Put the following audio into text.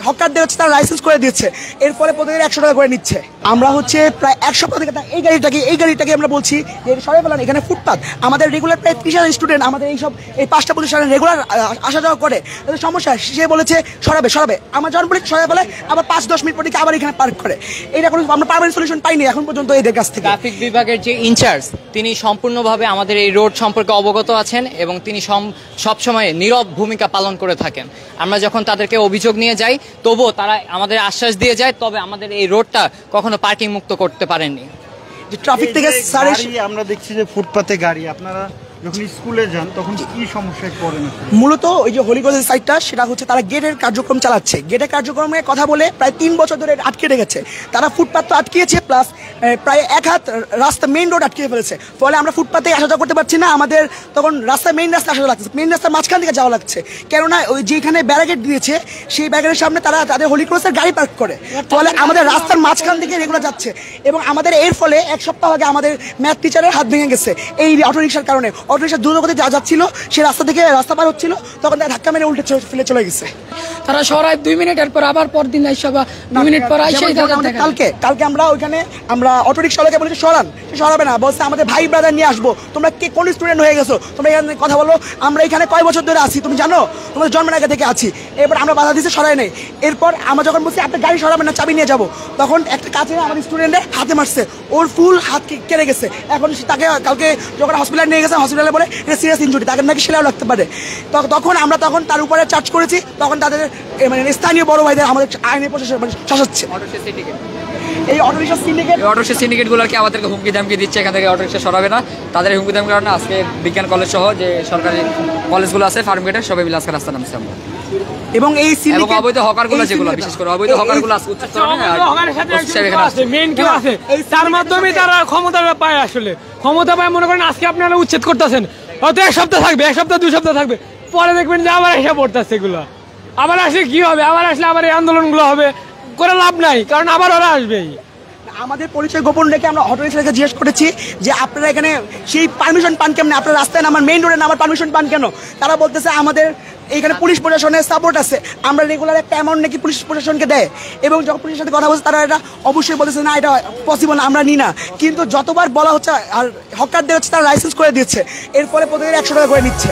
হকারদের হচ্ছে তারা লাইসেন্স করে দিচ্ছে, এর ফলে প্রতিদিন 100 টাকা করে নিচ্ছে। আমরা হচ্ছে প্রায় 1 সপ্তাহ থেকে এই গাড়িটাকে আমরা বলছি যে সরাই ফেলান, এখানে ফুটপাত। আমাদের রেগুলার প্রায় 30,000 স্টুডেন্ট আমাদের এই 5টা প্রতিষ্ঠানে রেগুলার আসা যাওয়া করে, তাদের সমস্যা। সে বলেছে সরাবে, আমার যখন বলি সরাই ফেলে, আবার 5-10 মিনিট পরে আবার এখানে পার্ক করে। এটা কোনো আমরা পার্মানেন্ট সলিউশন পাইনি এখন পর্যন্ত এদের কাছ থেকে। ট্রাফিক বিভাগের যে ইনচার্জ, তিনি সম্পূর্ণভাবে আমাদের এই রোড সম্পর্কে অবগত আছেন এবং তিনি সবসময় নীরব ভূমিকা পালন করে থাকেন। আমরা যখন তাদেরকে অভিযোগ নিয়ে যাই, তবুও তারা আমাদের আশ্বাস দিয়ে যায়, তবে আমাদের এই রোডটা কখনো পার্কিং মুক্ত করতে পারেননি। যে ট্রাফিক থেকে আমরা দেখছি যে ফুটপাতে গাড়ি, আপনারা যখন স্কুলে যান তখন কি সমস্যায় পড়েন? মূলত ওই যে হলিগঞ্জের সাইডটা, সেটা হচ্ছে তারা গেটের কার্যক্রম চালাচ্ছে। গেটের কার্যক্রমের কথা বলে প্রায় 3 বছর ধরে আটকে রেখেছে। তারা ফুটপাত তো আটকিয়েছে, প্লাস প্রায় 1 হাত রাস্তা মেইন রোড আটকিয়ে ফেলেছে। ফলে আমরা ফুটপাতে আসা যাওয়া করতে পারছি না। আমাদের তখন মেইন রাস্তা আসা লাগছে, মেইন রাস্তার মাঝখান থেকে যাওয়া লাগছে। কেননা ওই যেখানে ব্যারিকেড দিয়েছে, সেই ব্যারিকেডের সামনে তারা তাদের হলিক্রসের গাড়ি পার্ক করে। ফলে আমাদের রাস্তার মাঝখান থেকে রেগুলার যাচ্ছে, এবং আমাদের এর ফলে 1 সপ্তাহ আগে আমাদের ম্যাথ টিচারের হাত ভেঙে গেছে এই অটোরিকশার কারণে। অটোরিকশা দ্রুতগতিতে যাচ্ছিল, সে রাস্তা থেকে রাস্তা পার হচ্ছিল, তখন তারা ধাক্কা মেরে উল্টে ফেলে চলে গেছে। তারা সরায় 2 মিনিটের পর আবার পরদিন আইসা বা 2 মিনিট পর আইসা। কালকে আমরা অটোরিকশাওয়ালাকে বলেছি সরাবে না, বলছে আমাদের ভাই ব্রাদার নিয়ে আসবো, তোমরা কে কোন স্টুডেন্ট হয়ে গেছো, তোমরা এখানে কথা বলো, আমরা এখানে কয় বছর ধরে আছি তুমি জানো, তোমাদের জন্মের আগে থেকে আছি। এরপর আমরা বাধা দিচ্ছি, সরাই নেই। এরপর আমরা যখন বলছি আপনি গাড়ি সরাবেন না, চাবি নিয়ে যাবো, তখন একটা কাছে আমাদের স্টুডেন্টের হাতে মারছে, ওর ফুল হাত কেটে গেছে। এখন তাকে কালকে যখন হসপিটালে নিয়ে গেছে, হসপিটালে বলে এটা সিরিয়াস ইনজুরি, তাকে নাকি সেলাও লাগতে পারে। তখন আমরা তার উপরে চার্জ করেছি, তখন তাদের মানে স্থানীয় বড় ভাইদের আমাদের আইনের প্রশাসন শাসাচ্ছে। এই অটোরিকশা সিন্ডিকেটগুলোকে আমাদেরকে হুমকি ধামকি দিচ্ছে, এখান থেকে অটোরিকশা সরাবে না। তাদের হুমকি ধামকির কারণে আজকে বিজ্ঞান কলেজ সহ যে সরকারি কলেজগুলো আছে, ফার্মগেটের সবাই মিলে আজকে রাস্তা নামছে আমরা। এবং এই অবৈধ হকারগুলো, যেগুলো বিশেষ করে অবৈধ হকারগুলো আছে, তার মাধ্যমে তারা ক্ষমতা পায়। আসলে ক্ষমতা পায়, মনে করেন আজকে আপনারা উচ্ছেদ করতেছেন, হয়তো 1 সপ্তাহ থাকবে, 1 সপ্তাহ 2 সপ্তাহ থাকবে, পরে দেখবেন যে আবার এসে পড়তেছে এগুলো। আবার আসলে কি হবে, আবার আসলে আবার এই আন্দোলনগুলো হবে, করে লাভ নাই, কারণ আবার ওরা আসবেই। আমাদের পরিচয় গোপন রেখে আমরা অটোরিকশাকে জিজ্ঞেস করেছি যে আপনারা এখানে সেই পারমিশন পান কেমন, আপনার রাস্তায় নামার মেইন রোডে নামার পারমিশন পান কেন? তারা বলতেছে আমাদের এখানে পুলিশ প্রশাসনের সাপোর্ট আছে, আমরা রেগুলার একটা অ্যামাউন্ট নাকি পুলিশ প্রশাসনকে দেয়। এবং যখন পুলিশের সাথে কথা বলছে, তারা এটা অবশ্যই বলতেছে না, এটা পসিবল না, আমরা নিই না। কিন্তু যতবার বলা হচ্ছে, আর হকারদের হচ্ছে তারা লাইসেন্স করে দিচ্ছে, এর ফলে প্রতিদিন 100 টাকা করে নিচ্ছে।